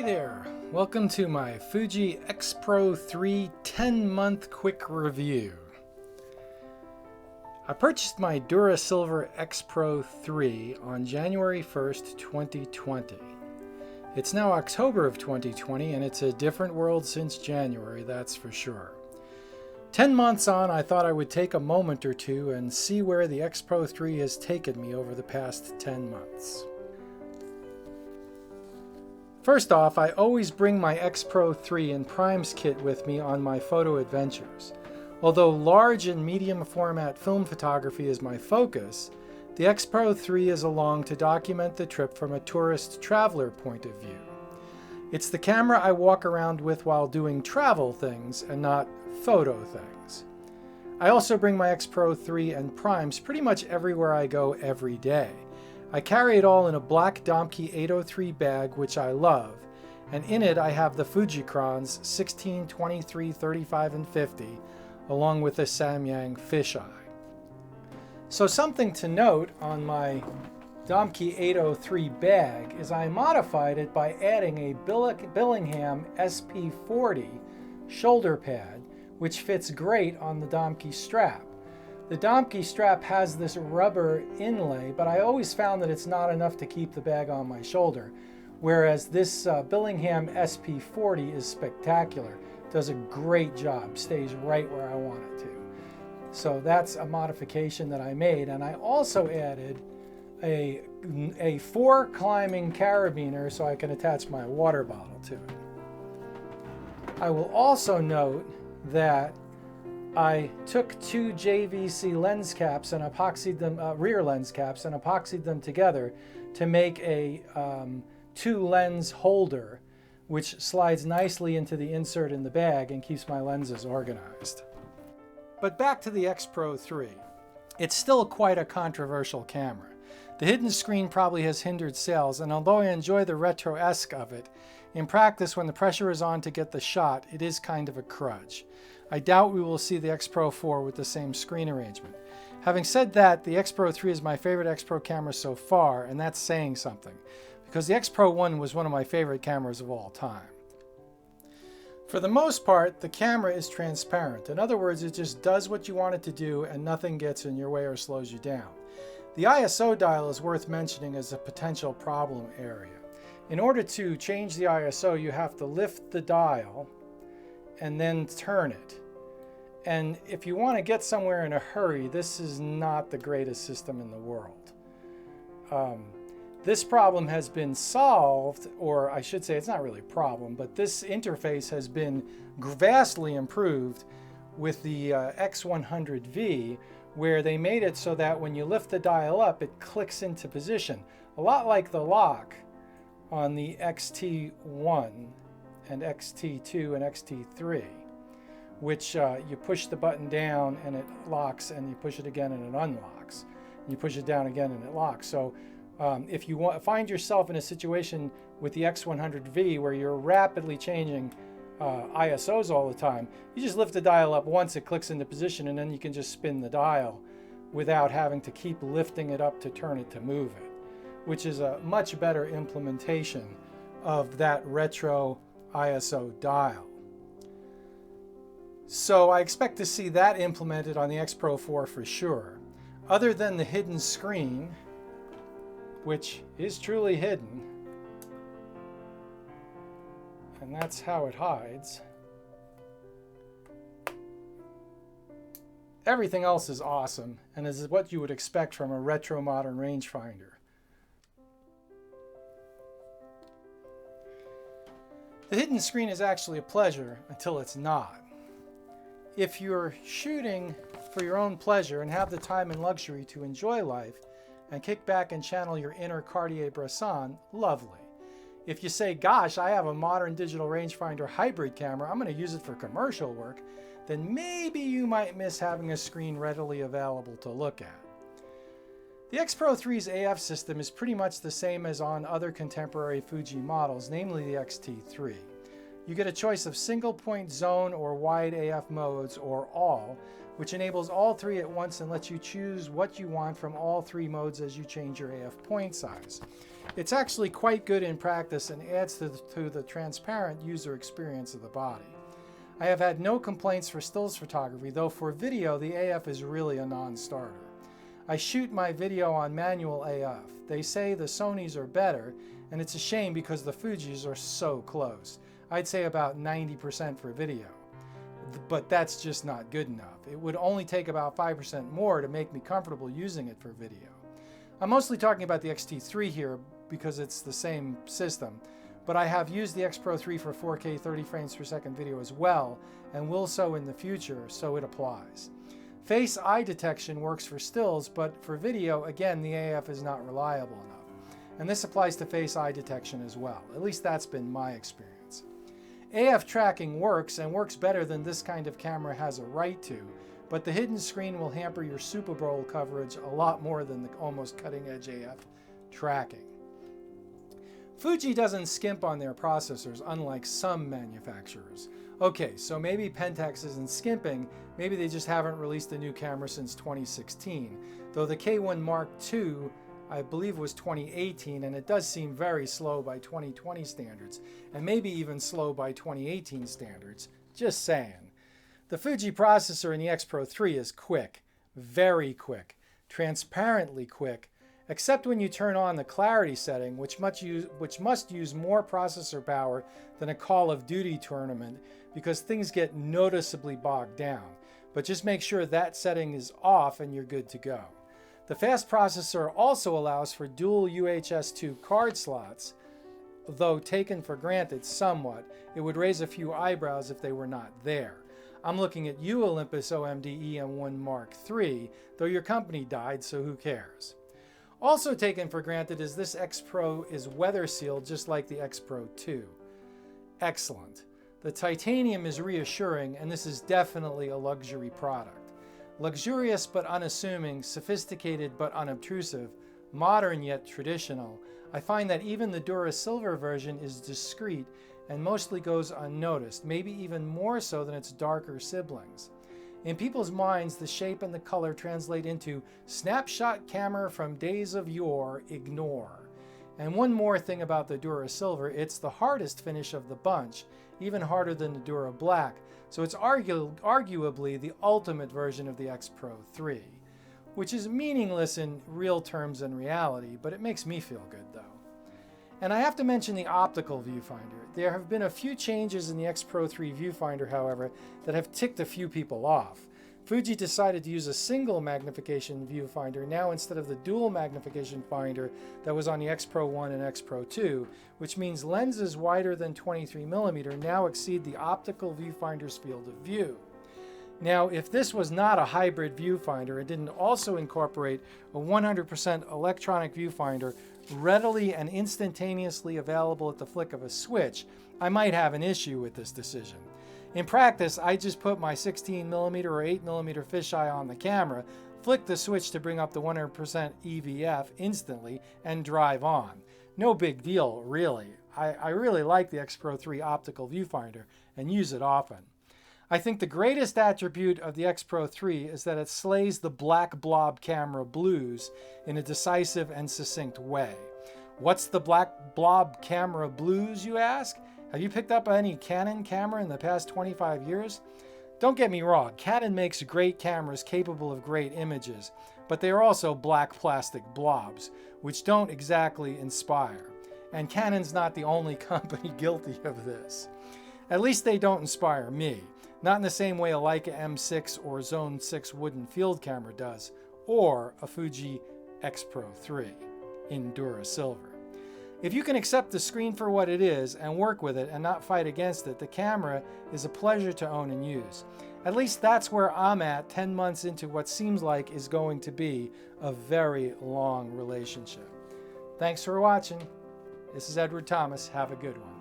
there, welcome to my Fuji X-Pro3 10-month quick review. I purchased my Durasilver X-Pro3 on January 1st, 2020. It's now October of 2020 and it's a different world since January, that's for sure. 10 months on, I thought I would take a moment or two and see where the X-Pro3 has taken me over the past 10 months. First off, I always bring my X-Pro3 and Primes kit with me on my photo adventures. Although large and medium format film photography is my focus, the X-Pro3 is along to document the trip from a tourist traveler point of view. It's the camera I walk around with while doing travel things and not photo things. I also bring my X-Pro3 and Primes pretty much everywhere I go every day. I carry it all in a black Domke 803 bag, which I love, and in it I have the Fujicrons 16, 23, 35, and 50, along with a Samyang fisheye. So something to note on my Domke 803 bag is I modified it by adding a Billingham SP40 shoulder pad, which fits great on the Domke strap. The Domke strap has this rubber inlay, but I always found that it's not enough to keep the bag on my shoulder, whereas this Billingham SP40 is spectacular. Does a great job, stays right where I want it to. So that's a modification that I made, and I also added a 4 climbing carabiner so I can attach my water bottle to it. I will also note that I took 2 JVC lens caps and epoxied them, rear lens caps, and epoxied them together to make a 2 lens holder, which slides nicely into the insert in the bag and keeps my lenses organized. But back to the X-Pro3. It's still quite a controversial camera. The hidden screen probably has hindered sales, and although I enjoy the retro-esque of it, in practice when the pressure is on to get the shot, it is kind of a crutch. I doubt we will see the X-Pro4 with the same screen arrangement. Having said that, the X-Pro3 is my favorite X-Pro camera so far, and that's saying something, because the X-Pro1 was one of my favorite cameras of all time. For the most part, the camera is transparent. In other words, it just does what you want it to do and nothing gets in your way or slows you down. The ISO dial is worth mentioning as a potential problem area. In order to change the ISO, you have to lift the dial and then turn it. And if you want to get somewhere in a hurry, this is not the greatest system in the world. This problem has been solved, or I should say it's not really a problem, but this interface has been vastly improved with the X100V, where they made it so that when you lift the dial up, it clicks into position. A lot like the lock on the XT1 and XT2 and XT3, which you push the button down and it locks, and you push it again and it unlocks. You push it down again and it locks. So if you find yourself in a situation with the X100V where you're rapidly changing ISOs all the time, you just lift the dial up once, it clicks into position, and then you can just spin the dial without having to keep lifting it up to turn it to move it, which is a much better implementation of that retro ISO dial. So I expect to see that implemented on the X-Pro4 for sure. Other than the hidden screen, which is truly hidden, and that's how it hides, everything else is awesome and is what you would expect from a retro modern rangefinder. The hidden screen is actually a pleasure until it's not. If you're shooting for your own pleasure and have the time and luxury to enjoy life and kick back and channel your inner Cartier-Bresson, lovely. If you say, gosh, I have a modern digital rangefinder hybrid camera, I'm going to use it for commercial work, then maybe you might miss having a screen readily available to look at. The X-Pro3's AF system is pretty much the same as on other contemporary Fuji models, namely the XT3. You get a choice of single point zone or wide AF modes, or all, which enables all 3 at once and lets you choose what you want from all 3 modes as you change your AF point size. It's actually quite good in practice and adds to the transparent user experience of the body. I have had no complaints for stills photography, though for video the AF is really a non-starter. I shoot my video on manual AF. They say the Sonys are better, and it's a shame because the Fujis are so close. I'd say about 90% for video. But that's just not good enough. It would only take about 5% more to make me comfortable using it for video. I'm mostly talking about the X-T3 here because it's the same system, but I have used the X-Pro3 for 4K 30 frames per second video as well, and will so in the future, so it applies. Face eye detection works for stills, but for video, again, the AF is not reliable enough. And this applies to face eye detection as well. At least that's been my experience. AF tracking works, and works better than this kind of camera has a right to, but the hidden screen will hamper your Super Bowl coverage a lot more than the almost cutting-edge AF tracking. Fuji doesn't skimp on their processors, unlike some manufacturers. Okay, so maybe Pentax isn't skimping, maybe they just haven't released a new camera since 2016, though the K1 Mark II I believe was 2018, and it does seem very slow by 2020 standards, and maybe even slow by 2018 standards, just saying. The Fuji processor in the X-Pro3 is quick, very quick, transparently quick, except when you turn on the clarity setting, which must use more processor power than a Call of Duty tournament because things get noticeably bogged down. But just make sure that setting is off and you're good to go. The fast processor also allows for dual UHS-2 card slots, though taken for granted somewhat. It would raise a few eyebrows if they were not there. I'm looking at you, Olympus OMD EM1 Mark III, though your company died, so who cares? Also taken for granted is this X Pro is weather sealed just like the X Pro 2. Excellent. The titanium is reassuring, and this is definitely a luxury product. Luxurious but unassuming, sophisticated but unobtrusive, modern yet traditional, I find that even the Dura Silver version is discreet and mostly goes unnoticed, maybe even more so than its darker siblings. In people's minds, the shape and the color translate into snapshot camera from days of yore, ignore. And one more thing about the Dura Silver, it's the hardest finish of the bunch, even harder than the Dura Black, so it's arguably the ultimate version of the X-Pro3, which is meaningless in real terms and reality, but it makes me feel good though. And I have to mention the optical viewfinder. There have been a few changes in the X-Pro3 viewfinder, however, that have ticked a few people off. Fuji decided to use a single magnification viewfinder now instead of the dual magnification finder that was on the X-Pro1 and X-Pro2, which means lenses wider than 23mm now exceed the optical viewfinder's field of view. Now, if this was not a hybrid viewfinder and didn't also incorporate a 100% electronic viewfinder readily and instantaneously available at the flick of a switch, I might have an issue with this decision. In practice, I just put my 16mm or 8mm fisheye on the camera, flick the switch to bring up the 100% EVF instantly, and drive on. No big deal, really. I really like the X-Pro3 optical viewfinder and use it often. I think the greatest attribute of the X-Pro3 is that it slays the black blob camera blues in a decisive and succinct way. What's the black blob camera blues, you ask? Have you picked up any Canon camera in the past 25 years? Don't get me wrong, Canon makes great cameras capable of great images, but they are also black plastic blobs, which don't exactly inspire. And Canon's not the only company guilty of this. At least they don't inspire me. Not in the same way a Leica M6 or Zone 6 wooden field camera does, or a Fuji X-Pro3 in Dura Silver. If you can accept the screen for what it is and work with it and not fight against it, the camera is a pleasure to own and use. At least that's where I'm at 10 months into what seems like is going to be a very long relationship. Thanks for watching. This is Edward Thomas. Have a good one.